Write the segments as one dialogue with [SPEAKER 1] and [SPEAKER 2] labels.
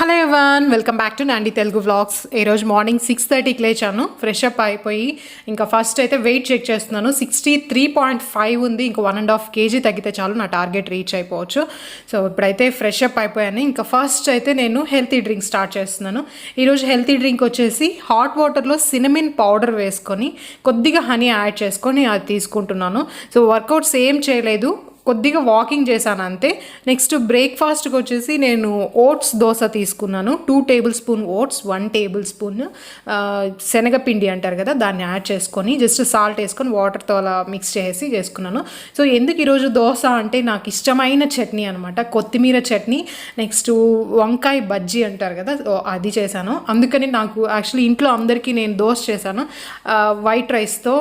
[SPEAKER 1] Hello everyone, welcome back to Nandi Telugu vlogs. ఈరోజు morning 6:30కి లేచాను. ఫ్రెష్ అప్ అయిపోయి ఇంకా ఫస్ట్ అయితే వెయిట్ చెక్ చేస్తున్నాను. 63.5 ఉంది. ఇంకా 1.5 kg తగ్గితే చాలు నా టార్గెట్ రీచ్ అయిపోవచ్చు. సో ఇప్పుడైతే ఫ్రెష్ అప్ అయిపోయాను. ఇంకా ఫస్ట్ అయితే నేను హెల్తీ డ్రింక్ స్టార్ట్ చేస్తున్నాను. ఈరోజు హెల్తీ డ్రింక్ వచ్చేసి హాట్ వాటర్లో సినమిన్ పౌడర్ వేసుకొని కొద్దిగా హనీ యాడ్ చేసుకొని అది తీసుకుంటున్నాను. సో వర్కౌట్స్ ఏం చేయలేదు, కొద్దిగా వాకింగ్ చేశాను అంతే. నెక్స్ట్ బ్రేక్ఫాస్ట్కి వచ్చేసి నేను ఓట్స్ దోశ తీసుకున్నాను. 2 tablespoon oats, 1 tablespoon శనగపిండి అంటారు కదా, దాన్ని యాడ్ చేసుకొని జస్ట్ సాల్ట్ వేసుకొని వాటర్తో అలా మిక్స్ చేసి చేసుకున్నాను. సో ఎందుకు ఈరోజు దోశ అంటే నాకు ఇష్టమైన చట్నీ అనమాట, కొత్తిమీర చట్నీ. నెక్స్ట్ వంకాయ బజ్జీ అంటారు కదా, అది చేశాను. అందుకని నాకు యాక్చువల్లీ ఇంట్లో అందరికీ నేను దోశ చేశాను వైట్ రైస్తో.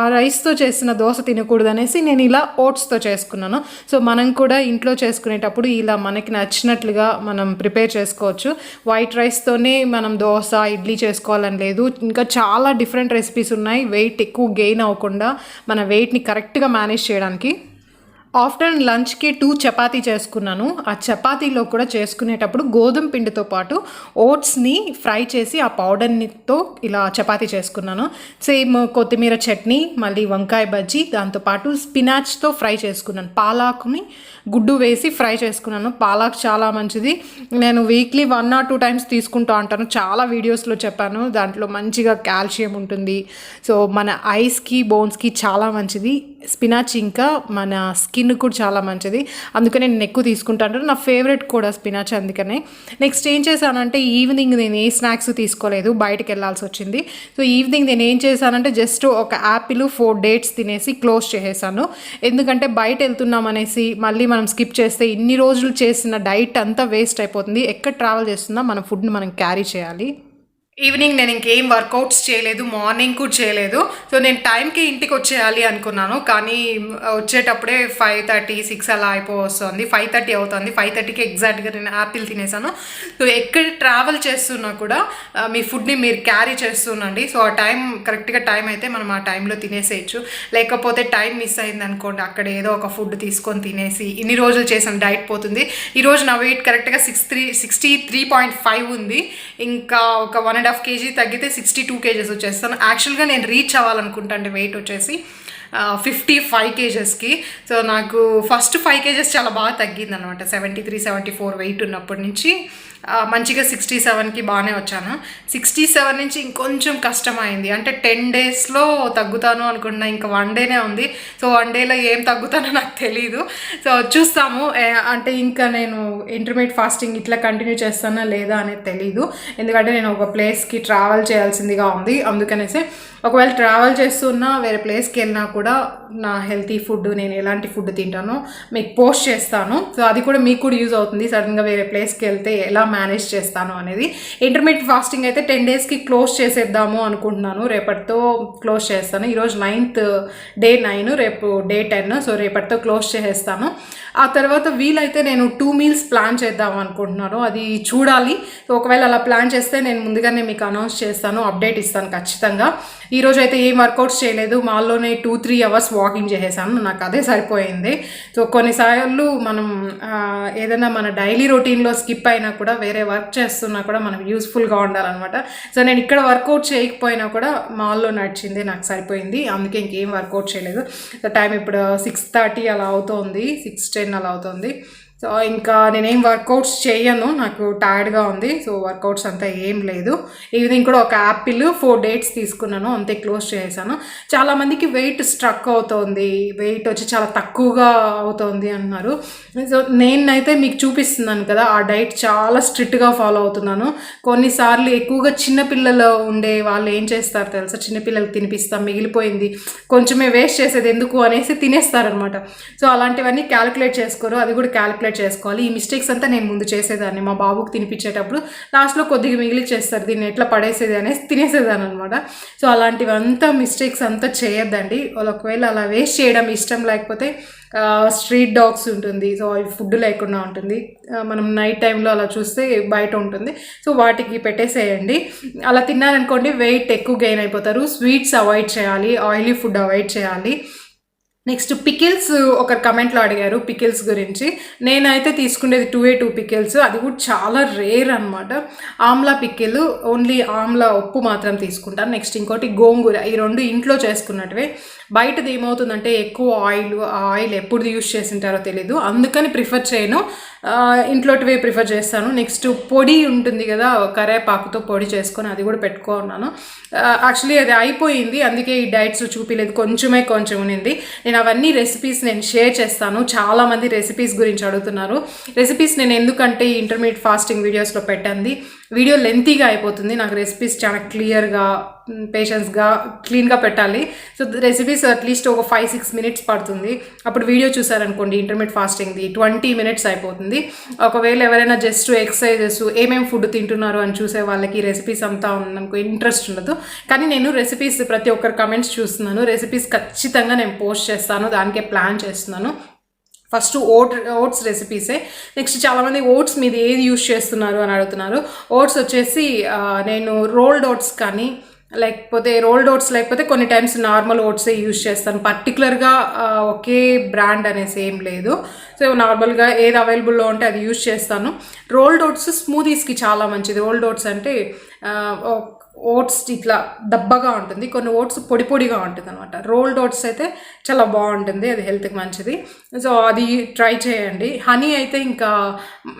[SPEAKER 1] ఆ రైస్తో చేసిన దోశ తినకూడదు అనేసి నేను ఇలా ఓట్స్తో చేసుకున్నాను. సో మనం కూడా ఇంట్లో చేసుకునేటప్పుడు ఇలా మనకి నచ్చినట్లుగా మనం ప్రిపేర్ చేసుకోవచ్చు. వైట్ రైస్తోనే మనం దోశ, ఇడ్లీ చేసుకోవాలని లేదు. ఇంకా చాలా డిఫరెంట్ రెసిపీస్ ఉన్నాయి వెయిట్ ఎక్కువ గెయిన్ అవ్వకుండా మన వెయిట్ని కరెక్ట్గా మేనేజ్ చేయడానికి. ఆఫ్టర్నూన్ లంచ్కి 2 చపాతీ చేసుకున్నాను. ఆ చపాతీలో కూడా చేసుకునేటప్పుడు గోధుమ పిండితో పాటు ఓట్స్ని ఫ్రై చేసి ఆ పౌడర్నితో ఇలా చపాతీ చేసుకున్నాను. సేమ్ కొత్తిమీర చట్నీ, మళ్ళీ వంకాయ బజ్జీ, దాంతోపాటు స్పినాచ్తో ఫ్రై చేసుకున్నాను. పాలాకుని గుడ్డు వేసి ఫ్రై చేసుకున్నాను. పాలాక్ చాలా మంచిది. నేను వీక్లీ 1 or 2 times తీసుకుంటూ ఉంటాను. చాలా వీడియోస్లో చెప్పాను, దాంట్లో మంచిగా కాల్షియం ఉంటుంది. సో మన ఐస్కి, బోన్స్కి చాలా మంచిది. స్పినాచ్ ఇంకా మన స్కిన్ కూడా చాలా మంచిది. అందుకనే నేను ఎక్కువ తీసుకుంటాను. నా ఫేవరెట్ కూడా స్పినాచ్, అందుకనే. నెక్స్ట్ ఏం చేశానంటే ఈవినింగ్ నేను ఏ స్నాక్స్ తీసుకోలేదు, బయటకు వెళ్ళాల్సి వచ్చింది. సో ఈవినింగ్ నేను ఏం చేశానంటే జస్ట్ ఒక యాపిల్, 4 dates తినేసి క్లోజ్ చేసేసాను. ఎందుకంటే బయట వెళ్తున్నాం అనేసి మళ్ళీ మనం స్కిప్ చేస్తే ఇన్ని రోజులు చేసిన డైట్ అంతా వేస్ట్ అయిపోతుంది. ఎక్కడ ట్రావెల్ చేస్తున్నా మన ఫుడ్ని మనం క్యారీ చేయాలి. ఈవినింగ్ నేను ఇంకేం వర్కౌట్స్ చేయలేదు, మార్నింగ్ కూడా చేయలేదు. సో నేను టైంకి ఇంటికి వచ్చేయాలి అనుకున్నాను, కానీ వచ్చేటప్పుడే 5:30, 6 అలా అయిపోతుంది. 5:30 అవుతుంది. 5:30కి ఎగ్జాక్ట్గా నేను యాపిల్ తినేసాను. సో ఎక్కడ ట్రావెల్ చేస్తున్నా కూడా మీ ఫుడ్ని మీరు క్యారీ చేస్తుండండి. సో ఆ టైం కరెక్ట్గా టైం అయితే మనం ఆ టైంలో తినేసేయచ్చు. లేకపోతే టైం మిస్ అయింది అనుకోండి, అక్కడ ఏదో ఒక ఫుడ్ తీసుకొని తినేసి ఇన్ని రోజులు చేసిన డైట్ పోతుంది. ఈరోజు నా వెయిట్ కరెక్ట్గా 63.5 ఉంది. ఇంకా ఒక 1.5 kg తగ్గితే 62 kgs వచ్చేస్తాను. యాక్చువల్గా నేను రీచ్ అవ్వాలనుకుంటాను వెయిట్ వచ్చేసి 55 kgsకి. సో నాకు ఫస్ట్ 5 kgs చాలా బాగా తగ్గింది అనమాట. 73, 74 వెయిట్ ఉన్నప్పటి నుంచి మంచిగా 67కి బాగానే వచ్చాను. 67 నుంచి ఇంకొంచెం కష్టమైంది. అంటే 10 daysలో తగ్గుతాను అనుకున్నా. ఇంకా 1 dayనే ఉంది. సో 1 dayలో ఏం తగ్గుతానో నాకు తెలీదు. సో చూస్తాము. అంటే ఇంకా నేను ఇంటర్మీడియట్ ఫాస్టింగ్ ఇట్లా కంటిన్యూ చేస్తానా లేదా అనేది తెలీదు. ఎందుకంటే నేను ఒక ప్లేస్కి ట్రావెల్ చేయాల్సిందిగా ఉంది. అందుకనేసి ఒకవేళ ట్రావెల్ చేస్తున్నా వేరే ప్లేస్కి వెళ్ళినా కూడా నా హెల్తీ ఫుడ్, నేను ఎలాంటి ఫుడ్ తింటానో మీకు పోస్ట్ చేస్తాను. సో అది కూడా మీకు కూడా యూజ్ అవుతుంది. సడన్గా వేరే ప్లేస్కి వెళ్తే ఎలా మేనేజ్ చేస్తాను అనేది. ఇంటర్మీడియట్ ఫాస్టింగ్ అయితే 10 daysకి క్లోజ్ చేసేద్దాము అనుకుంటున్నాను. రేపటితో క్లోజ్ చేస్తాను. ఈరోజు 9th, day 9, రేపు day 10. సో రేపటితో క్లోజ్ చేసేస్తాను. ఆ తర్వాత వీలైతే నేను 2 meals ప్లాన్ చేద్దాం అనుకుంటున్నాను. అది చూడాలి. సో ఒకవేళ అలా ప్లాన్ చేస్తే నేను ముందుగానే మీకు అనౌన్స్ చేస్తాను, అప్డేట్ ఇస్తాను ఖచ్చితంగా. ఈరోజు అయితే ఏం వర్కౌట్స్ చేయలేదు. మాల్లోనే 2-3 hours వాకింగ్ చేసేసాను. నాకు అదే సరిపోయింది. సో కొన్నిసార్లు మనం ఏదైనా మన డైలీ రొటీన్లో స్కిప్ అయినా కూడా, వేరే వర్క్ చేస్తున్నా కూడా మనకు యూస్ఫుల్గా ఉండాలన్నమాట. సో నేను ఇక్కడ వర్కౌట్ చేయకపోయినా కూడా మాల్లో నడిచింది, నాకు సరిపోయింది. అందుకే ఇంకేం వర్కౌట్ చేయలేదు. సో టైం ఇప్పుడు 6:30 అలా అవుతుంది, 6:10 అలా అవుతుంది. సో ఇంకా నేనేం వర్కౌట్స్ చేయను, నాకు టైర్డ్గా ఉంది. సో వర్కౌట్స్ అంతా ఏం లేదు. ఈవినింగ్ కూడా ఒక యాపిల్, 4 dates తీసుకున్నాను, అంతే క్లోజ్ చేశాను. చాలామందికి వెయిట్ స్ట్రక్ అవుతుంది, వెయిట్ వచ్చి చాలా తక్కువగా అవుతుంది అన్నారు. సో నేనైతే మీకు చూపిస్తున్నాను కదా, ఆ డైట్ చాలా స్ట్రిక్ట్గా ఫాలో అవుతున్నాను. కొన్నిసార్లు ఎక్కువగా చిన్నపిల్లలు ఉండే వాళ్ళు ఏం చేస్తారు తెలుసా, చిన్నపిల్లలకి తినిపిస్తాం, మిగిలిపోయింది కొంచెమే వేస్ట్ చేసేది ఎందుకు అనేసి తినేస్తారనమాట. సో అలాంటివన్నీ క్యాలిక్యులేట్ చేసుకోరు, అది కూడా క్యాలిక్యులేట్ చేసుకోవాలి. ఈ మిస్టేక్స్ అంతా నేను ముందు చేసేదాన్ని. మా బాబుకి తినిపించేటప్పుడు లాస్ట్లో కొద్దిగా మిగిలి చేస్తారు, దీన్ని ఎట్లా పడేసేది అనేసి తినేసేదాన్ని అనమాట. సో అలాంటివంతా మిస్టేక్స్ అంతా చేయొద్దండి. ఒకవేళ అలా వేస్ట్ చేయడం ఇష్టం లేకపోతే స్ట్రీట్ డాగ్స్ ఉంటుంది, సో అవి ఫుడ్ లేకుండా ఉంటుంది. మనం నైట్ టైంలో అలా చూస్తే బయట ఉంటుంది, సో వాటికి పెట్టేసేయండి. అలా తిన్నారనుకోండి వెయిట్ ఎక్కువ గెయిన్ అయిపోతారు. స్వీట్స్ అవాయిడ్ చేయాలి, ఆయిలీ ఫుడ్ అవాయిడ్ చేయాలి. నెక్స్ట్ పికిల్స్ ఒకరు కమెంట్లో అడిగారు పికిల్స్ గురించి. నేనైతే తీసుకునేది 2 పికిల్స్, అది కూడా చాలా రేర్ అనమాట. ఆమ్లా పికిల్, ఓన్లీ ఆమ్లా ఉప్పు మాత్రం తీసుకుంటాను. నెక్స్ట్ ఇంకోటి గోంగూర, ఈ 2 ఇంట్లో చేసుకున్నట్టువే. బయటది ఏమవుతుందంటే ఎక్కువ ఆయిల్, ఆ ఆయిల్ ఎప్పుడు యూస్ చేసింటారో తెలీదు, అందుకని ప్రిఫర్ చేయను, ఇంట్లోటివే ప్రిఫర్ చేస్తాను. నెక్స్ట్ పొడి ఉంటుంది కదా, కరేపాకుతో పొడి చేసుకొని అది కూడా పెట్టుకున్నాను. యాక్చువల్లీ అది అయిపోయింది, అందుకే ఈ డైట్స్ చూపించలేదు, కొంచెం ఉన్నింది. నేను అవన్నీ రెసిపీస్ నేను షేర్ చేస్తాను. చాలామంది రెసిపీస్ గురించి అడుగుతున్నారు. రెసిపీస్ నేను ఎందుకంటే ఈ ఇంటర్మీడియట్ ఫాస్టింగ్ వీడియోస్లో పెట్టండి, వీడియో లెంతీగా అయిపోతుంది, నాకు రెసిపీస్ చాలా క్లియర్గా పేషెన్స్గా క్లీన్గా పెట్టాలి. సో రెసిపీస్ అట్లీస్ట్ ఒక 5-6 మినిట్స్ పడుతుంది. అప్పుడు వీడియో చూసారనుకోండి ఇంటర్మీడియట్ ఫాస్టింగ్ది 20 మినిట్స్ అయిపోతుంది. ఒకవేళ ఎవరైనా జస్ట్ ఎక్సర్సైజెస్ ఏమేమి ఫుడ్ తింటున్నారు అని చూసే వాళ్ళకి రెసిపీస్ అంతా ఉందనుకో ఇంట్రెస్ట్ ఉండదు. కానీ నేను రెసిపీస్ ప్రతి ఒక్కరి కమెంట్స్ చూస్తున్నాను, రెసిపీస్ ఖచ్చితంగా నేను పోస్ట్ చేస్తాను, దానికే ప్లాన్ చేస్తున్నాను. ఫస్ట్ ఓట్స్ రెసిపీసే. నెక్స్ట్ చాలామంది ఓట్స్ మీద ఏది యూస్ చేస్తున్నారు అని అడుగుతున్నారు. ఓట్స్ వచ్చేసి నేను రోల్డ్ ఓట్స్ కానీ లేకపోతే కొన్ని టైమ్స్ నార్మల్ ఓట్సే యూజ్ చేస్తాను. పర్టికులర్గా ఒకే బ్రాండ్ అనేసి ఏం లేదు. సో నార్మల్గా ఏది అవైలబుల్లో ఉంటే అది యూజ్ చేస్తాను. రోల్డ్ ఓట్స్ స్మూదీస్కి చాలా మంచిది. రోల్డ్ ఓట్స్ అంటే ఓట్స్ ఇట్లా దబ్బగా ఉంటుంది, కొన్ని ఓట్స్ పొడి పొడిగా ఉంటుంది అనమాట. రోల్డ్ ఓట్స్ అయితే చాలా బాగుంటుంది, అది హెల్త్కి మంచిది. సో అది ట్రై చేయండి. హనీ అయితే ఇంకా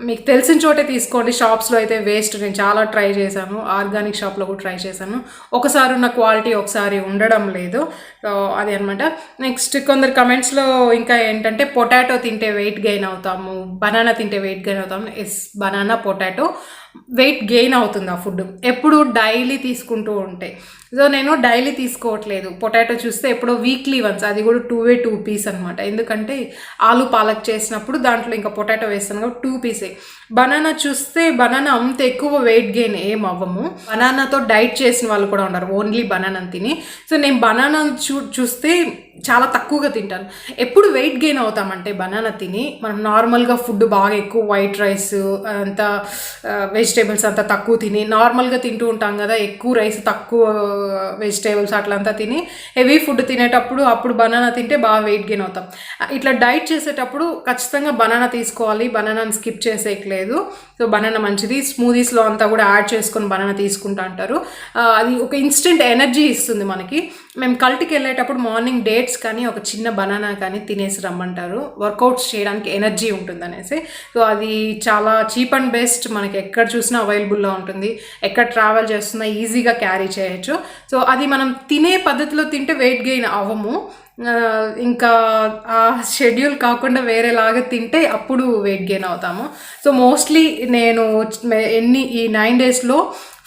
[SPEAKER 1] మీకు తెలిసిన చోటే తీసుకోండి, షాప్స్లో అయితే వేస్ట్. నేను చాలా ట్రై చేశాను, ఆర్గానిక్ షాప్లో కూడా ట్రై చేశాను, ఒకసారి ఉన్న క్వాలిటీ ఒకసారి ఉండడం లేదు. సో అది అనమాట. నెక్స్ట్ కొందరు కమెంట్స్లో ఇంకా ఏంటంటే పొటాటో తింటే వెయిట్ గెయిన్ అవుతాము, బనానా తింటే వెయిట్ గెయిన్ అవుతాము. బనానా పొటాటో వెయిట్ గెయిన్ అవుతుంది ఆ ఫుడ్ ఎప్పుడు డైలీ తీసుకుంటూ ఉంటే. సో నేను డైలీ తీసుకోవట్లేదు. పొటాటో చూస్తే ఎప్పుడో వీక్లీ వన్స్, అది కూడా 2 పీస్ అనమాట. ఎందుకంటే ఆలు పాలక్ చేసినప్పుడు దాంట్లో ఇంకా పొటాటో వేస్తాను కాబట్టి 2 పీసే. బనానా చూస్తే బనానా అంత ఎక్కువ వెయిట్ గెయిన్ ఏం అవ్వము. బనానాతో డైట్ చేసిన వాళ్ళు కూడా ఉన్నారు ఓన్లీ బనానా తిని. సో నేను బనానా చూస్తే చాలా తక్కువగా తింటాను. ఎప్పుడు వెయిట్ గెయిన్ అవుతామంటే బనానా తిని, మనం నార్మల్గా ఫుడ్ బాగా ఎక్కువ వైట్ రైస్ అంతా వెజిటేబుల్స్ అంతా తక్కువ తిని నార్మల్గా తింటూ ఉంటాం కదా, ఎక్కువ రైస్ తక్కువ వెజిటేబుల్స్ అట్లంతా తిని హెవీ ఫుడ్ తినేటప్పుడు అప్పుడు బనానా తింటే బాగా వెయిట్ గెయిన్ అవుతాం. ఇట్లా డైట్ చేసేటప్పుడు ఖచ్చితంగా బనానా తీసుకోవాలి, బనానాని స్కిప్ చేసేయట్లేదు. సో బనానా మంచిది. స్మూదీస్లో అంతా కూడా యాడ్ చేసుకొని బనానా తీసుకుంటా అంటారు. అది ఒక ఇన్స్టెంట్ ఎనర్జీ ఇస్తుంది మనకి. మేము కల్ట్కి వెళ్ళేటప్పుడు మార్నింగ్ డేట్స్ కానీ ఒక చిన్న బనానా కానీ తినేసి రమ్మంటారు, వర్కౌట్స్ చేయడానికి ఎనర్జీ ఉంటుంది అనేసి. సో అది చాలా చీప్ అండ్ బెస్ట్, మనకి ఎక్కడ చూసినా అవైలబుల్లో ఉంటుంది, ఎక్కడ ట్రావెల్ చేస్తున్నా ఈజీగా క్యారీ చేయొచ్చు. సో అది మనం తినే పద్ధతిలో తింటే వెయిట్ గెయిన్ అవ్వము. ఇంకా ఆ షెడ్యూల్ కాకుండా వేరేలాగా తింటే అప్పుడు వెయిట్ గెయిన్ అవుతాము. సో మోస్ట్లీ నేను ఈ 9 డేస్లో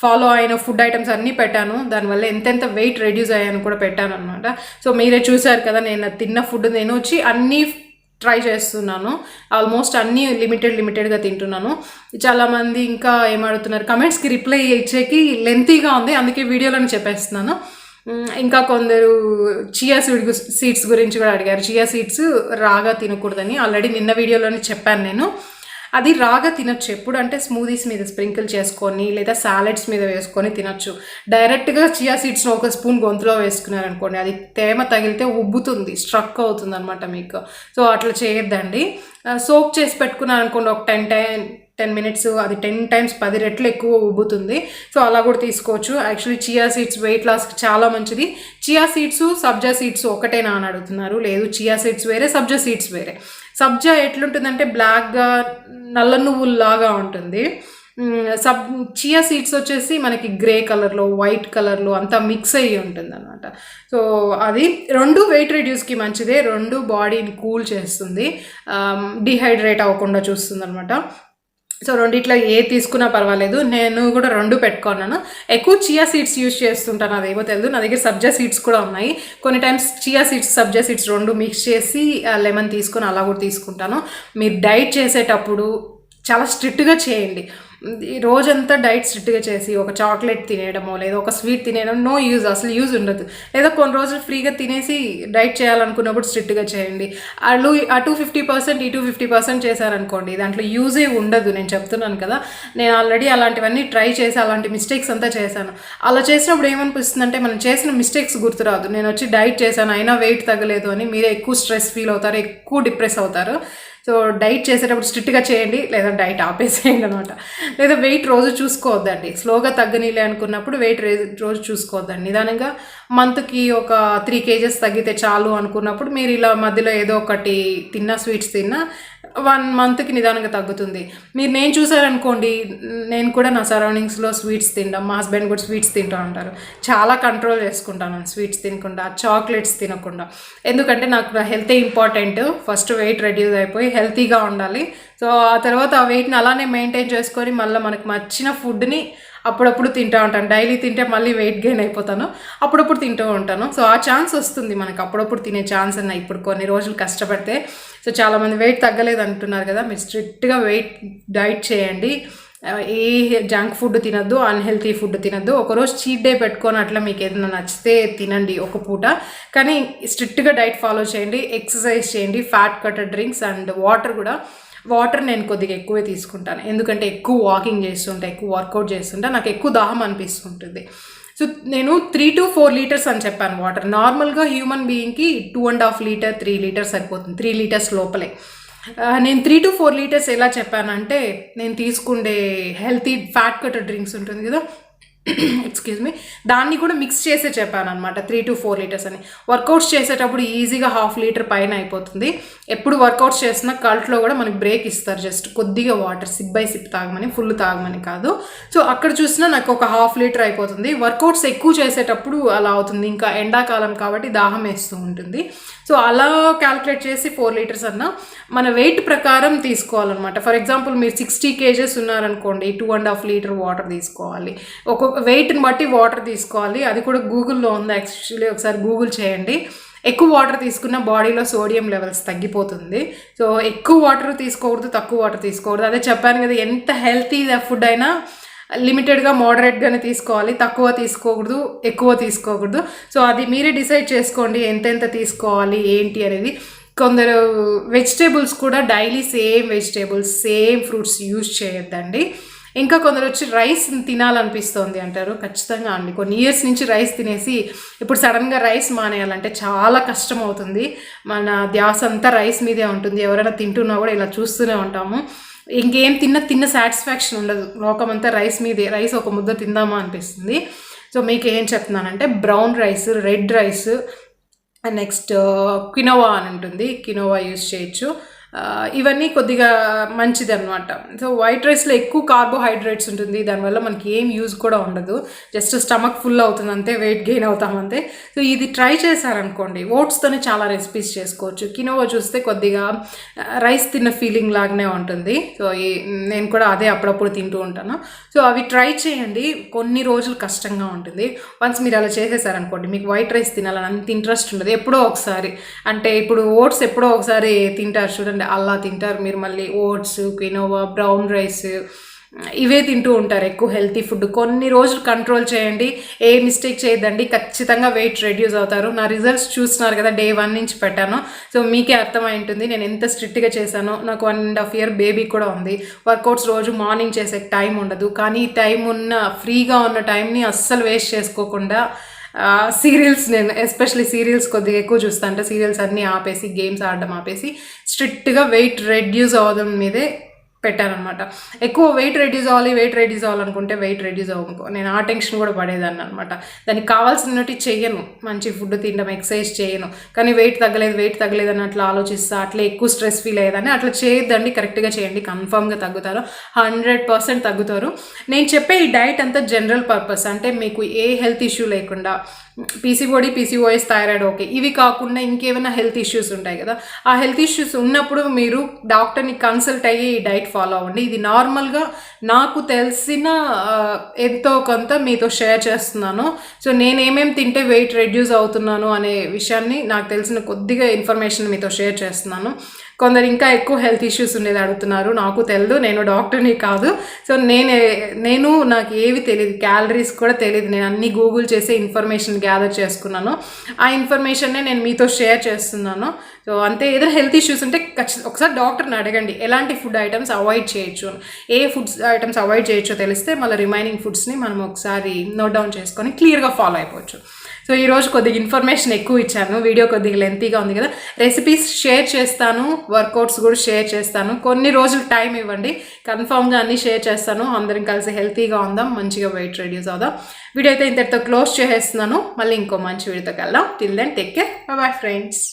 [SPEAKER 1] ఫాలో అయిన ఫుడ్ ఐటమ్స్ అన్నీ పెట్టాను, దానివల్ల ఎంతెంత వెయిట్ రెడ్యూస్ అయ్యాను కూడా పెట్టాను అనమాట. సో మీరే చూసారు కదా, నేను తిన్న ఫుడ్ నేను వచ్చి అన్నీ ట్రై చేస్తున్నాను, ఆల్మోస్ట్ అన్నీ లిమిటెడ్గా తింటున్నాను. చాలామంది ఇంకా ఏమడుగుతున్నారు, కమెంట్స్కి రిప్లై ఇచ్చేకి లెంతీగా ఉంది, అందుకే వీడియోలో చెప్పేస్తున్నాను. ఇంకా కొందరు చియా సీడ్స్ గురించి కూడా అడిగారు. చియా సీడ్స్ రాగా తినకూడదని ఆల్రెడీ నిన్న వీడియోలోనే చెప్పాను నేను. అది రాగా తినచ్చు ఎప్పుడు అంటే స్మూదీస్ మీద స్ప్రింకిల్ చేసుకొని లేదా సాలెడ్స్ మీద వేసుకొని తినచ్చు. డైరెక్ట్గా చియా సీడ్స్ని ఒక స్పూన్ గొంతులో వేసుకున్నారనుకోండి, అది తేమ తగిలితే ఉబ్బుతుంది, స్ట్రక్ అవుతుంది అనమాట మీకు. సో అట్లా చేయొద్దండి. సోక్ చేసి పెట్టుకున్నారనుకోండి ఒక 10 మినిట్స్, అది 10 టైమ్స్ 10 రెట్లు ఎక్కువ ఉబ్బుతుంది. సో అలా కూడా తీసుకోవచ్చు. యాక్చువల్లీ చియా సీడ్స్ వెయిట్ లాస్కి చాలా మంచిది. చియా సీడ్స్ సబ్జా సీడ్స్ ఒకటేనా అని అడుగుతున్నారు. లేదు, చియా సీడ్స్ వేరే, సబ్జా సీడ్స్ వేరే. సబ్జా ఎట్లుంటుందంటే బ్లాక్గా నల్ల నువ్వుల్లాగా ఉంటుంది. చియా సీడ్స్ వచ్చేసి మనకి గ్రే కలర్లో వైట్ కలర్లో అంతా మిక్స్ అయ్యి ఉంటుంది అనమాట. సో అది 2 వెయిట్ రెడ్యూస్కి మంచిదే, 2 బాడీని కూల్ చేస్తుంది, డిహైడ్రేట్ అవ్వకుండా చూస్తుంది అనమాట. సో రెండిట్లో ఏ తీసుకున్నా పర్వాలేదు. నేను కూడా 2 పెట్టుకున్నాను. ఎక్కువ చియా సీడ్స్ యూజ్ చేస్తుంటాను, అదేమో తెలియదు. నా దగ్గర సబ్జా సీడ్స్ కూడా ఉన్నాయి. కొన్ని టైమ్స్ చియా సీడ్స్ సబ్జా సీడ్స్ 2 మిక్స్ చేసి లెమన్ తీసుకొని అలా కూడా తీసుకుంటాను. మీరు డైట్ చేసేటప్పుడు చాలా స్ట్రిక్ట్గా చేయండి. ఈ రోజంతా డైట్ స్ట్రిక్ట్గా చేసి ఒక చాక్లెట్ తినేయడమో లేదా ఒక స్వీట్ తినేయడం నో యూజ్, అసలు యూజ్ ఉండదు. లేదా కొన్ని రోజులు ఫ్రీగా తినేసి డైట్ చేయాలనుకున్నప్పుడు స్ట్రిక్ట్గా చేయండి. అటు 50% ఇటు 50% చేశారనుకోండి, దాంట్లో యూజే ఉండదు. నేను చెప్తున్నాను కదా, నేను ఆల్రెడీ అలాంటివన్నీ ట్రై చేసి అలాంటి మిస్టేక్స్ అంతా చేశాను. అలా చేసినప్పుడు ఏమనిపిస్తుంది అంటే మనం చేసిన మిస్టేక్స్ గుర్తురాదు. నేను వచ్చి డైట్ చేశాను అయినా వెయిట్ తగ్గలేదు అని మీరే ఎక్కువ స్ట్రెస్ ఫీల్ అవుతారు, ఎక్కువ డిప్రెస్ అవుతారు. సో డైట్ చేసేటప్పుడు స్ట్రిక్ట్గా చేయండి, లేదా డైట్ ఆపేసేయండి అనమాట. లేదా వెయిట్ రోజు చూసుకోవద్దండి, స్లోగా తగ్గనీలే అనుకున్నప్పుడు వెయిట్ రోజు చూసుకోవద్దండి. నిదానంగా మంత్కి ఒక 3 kgs తగ్గితే చాలు అనుకున్నప్పుడు మీరు ఇలా మధ్యలో ఏదో ఒకటి తిన్నా, స్వీట్స్ తిన్నా 1 monthకి నిదానంగా తగ్గుతుంది. నేను చూసారనుకోండి, నేను కూడా నా సరౌండింగ్స్లో స్వీట్స్ తింటాం, మా హస్బెండ్ కూడా స్వీట్స్ తింటూ ఉంటారు. చాలా కంట్రోల్ చేసుకుంటాను స్వీట్స్ తినకుండా, చాక్లెట్స్ తినకుండా. ఎందుకంటే నాకు health important. First weight reduce అయిపోయి హెల్తీగా ఉండాలి. సో ఆ తర్వాత ఆ వెయిట్ని అలానే మెయింటైన్ చేసుకొని మళ్ళీ మనకు నచ్చిన ఫుడ్ని అప్పుడప్పుడు తింటూ ఉంటాను. డైలీ తింటే మళ్ళీ వెయిట్ గెయిన్ అయిపోతాను, అప్పుడప్పుడు తింటూ ఉంటాను. సో ఆ ఛాన్స్ వస్తుంది మనకు, అప్పుడప్పుడు తినే ఛాన్స్ అన్న ఇప్పుడు కొన్ని రోజులు కష్టపడితే. సో చాలామంది వెయిట్ తగ్గలేదు అంటున్నారు కదా, మీరు స్ట్రిక్ట్గా వెయిట్ డైట్ చేయండి. ఏ జంక్ ఫుడ్ తినద్దు, అన్హెల్తీ ఫుడ్ తినద్దు. ఒకరోజు చీట్ డే పెట్టుకొని అట్లా మీకు ఏదైనా నచ్చితే తినండి ఒక పూట, కానీ స్ట్రిక్ట్గా డైట్ ఫాలో చేయండి. ఎక్సర్సైజ్ చేయండి, fat cutter drinks and water నేను కొద్దిగా ఎక్కువే తీసుకుంటాను. ఎందుకంటే ఎక్కువ వాకింగ్ చేస్తుంటా, ఎక్కువ వర్కౌట్ చేస్తుంటా, నాకు ఎక్కువ దాహం అనిపిస్తుంటుంది. సో నేను 3 to 4 liters అని చెప్పాను వాటర్. నార్మల్గా హ్యూమన్ బీయింగ్కి 2.5 లీటర్ 3 liters సరిపోతుంది, 3 liters లోపలే. నేను 3 to 4 liters ఎలా చెప్పానంటే, నేను తీసుకుండే హెల్తీ ఫ్యాట్ కటర్ డ్రింక్స్ ఉంటుంది కదా, ఎక్స్క్యూజ్ మీ, దాన్ని కూడా మిక్స్ చేసే చెప్పాను అనమాట 3 to 4 liters అని. వర్కౌట్స్ చేసేటప్పుడు ఈజీగా 1/2 liter పైన అయిపోతుంది. ఎప్పుడు వర్కౌట్స్ చేసినా కల్ట్లో కూడా మనకి బ్రేక్ ఇస్తారు, జస్ట్ కొద్దిగా వాటర్ సిప్ బై సిప్ తాగమని, ఫుల్ తాగమని కాదు. సో అక్కడ చూసినా నాకు ఒక 1/2 liter అయిపోతుంది. వర్కౌట్స్ ఎక్కువ చేసేటప్పుడు అలా అవుతుంది, ఇంకా ఎండాకాలం కాబట్టి దాహం వేస్తూ ఉంటుంది. సో అలా క్యాల్కులేట్ చేసి 4 liters అన్నా మన వెయిట్ ప్రకారం తీసుకోవాలన్నమాట. ఫర్ ఎగ్జాంపుల్ మీరు 60 kgs ఉన్నారనుకోండి, 2.5 liter వాటర్ తీసుకోవాలి. ఒక్కొక్క వెయిట్ని బట్టి వాటర్ తీసుకోవాలి. అది కూడా గూగుల్లో ఉంది యాక్చువల్లీ, ఒకసారి గూగుల్ చేయండి. ఎక్కువ వాటర్ తీసుకున్న బాడీలో సోడియం లెవెల్స్ తగ్గిపోతుంది. సో ఎక్కువ వాటర్ తీసుకోకూడదు, తక్కువ వాటర్ తీసుకోకూడదు. అదే చెప్పాను కదా, ఎంత హెల్తీ ఫుడ్ అయినా లిమిటెడ్గా మోడరేట్గానే తీసుకోవాలి, తక్కువ తీసుకోకూడదు, ఎక్కువ తీసుకోకూడదు. సో అది మీరే డిసైడ్ చేసుకోండి ఎంతెంత తీసుకోవాలి ఏంటి అనేది. కొందరు వెజిటేబుల్స్ కూడా daily same vegetables, same fruits use చేయొద్దండి. ఇంకా కొందరు వచ్చి రైస్ తినాలనిపిస్తుంది అంటారు. ఖచ్చితంగా అండి, కొన్ని ఇయర్స్ నుంచి రైస్ తినేసి ఇప్పుడు సడన్గా రైస్ మానేయాలంటే చాలా కష్టం అవుతుంది. మన ధ్యాస అంతా రైస్ మీదే ఉంటుంది. ఎవరైనా తింటున్నా కూడా ఇలా చూస్తూనే ఉంటాము. ఇంకేం తిన్న సాటిస్ఫాక్షన్ ఉండదు, లోకమంతా రైస్ మీదే. రైస్ ఒక ముద్ద తిందామా అనిపిస్తుంది. సో మీకు ఏం చెప్తున్నానంటే, brown rice, red rice, next quinoa అని ఉంటుంది, కినోవా యూజ్ చేయొచ్చు. ఇవన్నీ కొద్దిగా మంచిది అనమాట. సో వైట్ రైస్లో ఎక్కువ కార్బోహైడ్రేట్స్ ఉంటుంది, దానివల్ల మనకి ఏం యూజ్ కూడా ఉండదు, జస్ట్ స్టమక్ ఫుల్ అవుతుంది అంతే, వెయిట్ గెయిన్ అవుతాం అంతే. సో ఇది ట్రై చేశారనుకోండి, ఓట్స్తోనే చాలా రెసిపీస్ చేసుకోవచ్చు. కినోవా చూస్తే కొద్దిగా రైస్ తిన్న ఫీలింగ్ లాగానే ఉంటుంది. సో నేను కూడా అదే అప్పుడప్పుడు తింటూ ఉంటాను. సో అవి ట్రై చేయండి, కొన్ని రోజులు కష్టంగా ఉంటుంది. వన్స్ మీరు అలా చేసేసారనుకోండి, మీకు వైట్ రైస్ తినాలని అంత ఇంట్రెస్ట్ ఉండదు. ఎప్పుడో ఒకసారి, అంటే ఇప్పుడు ఓట్స్ ఎప్పుడో ఒకసారి తింటారు చూడండి, అలా తింటారు మీరు. మళ్ళీ ఓట్స్, కినోవా, బ్రౌన్ రైస్ ఇవే తింటూ ఉంటారు, ఎక్కువ హెల్తీ ఫుడ్. కొన్ని రోజులు కంట్రోల్ చేయండి, ఏ మిస్టేక్ చేయొద్దండి, ఖచ్చితంగా వెయిట్ రెడ్యూస్ అవుతారు. నా రిజల్ట్స్ చూస్తున్నారు కదా, Day 1 నుంచి పెట్టాను. సో మీకే అర్థమై ఉంటుంది నేను ఎంత స్ట్రిక్ట్గా చేశానో. నాకు 1.5 year బేబీ కూడా ఉంది. వర్కౌట్స్ రోజు మార్నింగ్ చేసే టైం ఉండదు, కానీ టైం ఉన్న, ఫ్రీగా ఉన్న టైంని అస్సలు వేస్ట్ చేసుకోకుండా సీరియల్స్, నేను ఎస్పెషల్లీ సీరియల్స్ కొద్దిగా ఎక్కువ చూస్తాను. అంటే సీరియల్స్ అన్నీ ఆపేసి, గేమ్స్ ఆడడం ఆపేసి, స్ట్రిక్ట్గా వెయిట్ రెడ్యూస్ అవ్వడం మీదే పెట్టానమాట. ఎక్కువ వెయిట్ రెడ్యూస్ అవ్వాలనుకుంటే వెయిట్ రెడ్యూస్ అవ్వనుకో, నేను ఆ టెన్షన్ కూడా పడేదాన్ని అనమాట. దానికి కావాల్సినట్టు చెయ్యను, మంచి ఫుడ్ తినడం, ఎక్సర్సైజ్ చేయను, కానీ వెయిట్ తగ్గలేదు అని అట్లా ఆలోచిస్తా, అట్లా ఎక్కువ స్ట్రెస్ ఫీల్ అయ్యేదాన్ని. అట్లా చేయొద్దండి, కరెక్ట్గా చేయండి, కన్ఫామ్గా తగ్గుతారు, 100% తగ్గుతారు. నేను చెప్పే ఈ డైట్ అంతా జనరల్ పర్పస్, అంటే మీకు ఏ హెల్త్ ఇష్యూ లేకుండా, PCOS, థైరాయిడ్ ఓకే, ఇవి కాకుండా ఇంకేమైనా హెల్త్ ఇష్యూస్ ఉంటాయి కదా, ఆ హెల్త్ ఇష్యూస్ ఉన్నప్పుడు మీరు డాక్టర్ని కన్సల్ట్ అయ్యి ఈ డైట్ ఫాలో అవ్వండి. ఇది నార్మల్గా నాకు తెలిసిన ఎంతో కొంత మీతో షేర్ చేస్తున్నాను. సో నేను ఏమేమి తింటే వెయిట్ రెడ్యూస్ అవుతున్నాను అనే విషయాన్ని, నాకు తెలిసిన కొద్దిగా ఇన్ఫర్మేషన్ మీతో షేర్ చేస్తున్నాను. కొందరు ఇంకా ఎక్కువ హెల్త్ ఇష్యూస్ ఉండేది అడుగుతున్నారు. నాకు తెలియదు, నేను డాక్టర్ని కాదు. సో నేను నాకు ఏవి తెలియదు, క్యాలరీస్ కూడా తెలియదు. నేను అన్ని గూగుల్ చేసే ఇన్ఫర్మేషన్ గ్యాదర్ చేసుకున్నాను. ఆ ఇన్ఫర్మేషన్నే నేను మీతో షేర్ చేస్తున్నాను. సో అంతే. ఏదైనా హెల్త్ ఇష్యూస్ ఉంటే ఒకసారి డాక్టర్ని అడగండి ఎలాంటి ఫుడ్ ఐటమ్స్ అవాయిడ్ చేయొచ్చు, ఏ ఫుడ్స్ ఐటమ్స్ అవాయిడ్ చేయొచ్చో తెలిస్తే మళ్ళీ రిమైనింగ్ ఫుడ్స్ని మనం ఒకసారి నోట్ డౌన్ చేసుకొని క్లియర్గా ఫాలో అయిపోవచ్చు. సో ఈరోజు కొద్దిగా ఇన్ఫర్మేషన్ ఎక్కువ ఇచ్చాను, వీడియో కొద్దిగా లెంతీగా ఉంది కదా. రెసిపీస్ షేర్ చేస్తాను, వర్కౌట్స్ కూడా షేర్ చేస్తాను. కొన్ని రోజులు టైం ఇవ్వండి, కన్ఫామ్గా అన్నీ షేర్ చేస్తాను. అందరం కలిసి హెల్తీగా ఉందాం, మంచిగా వెయిట్ రెడ్యూస్ అవుదాం. వీడియో అయితే ఇంతటితో క్లోజ్ చేసేస్తున్నాను. మళ్ళీ ఇంకో మంచి వీడియోతో కలుద్దాం. Till then take care, bye bye friends.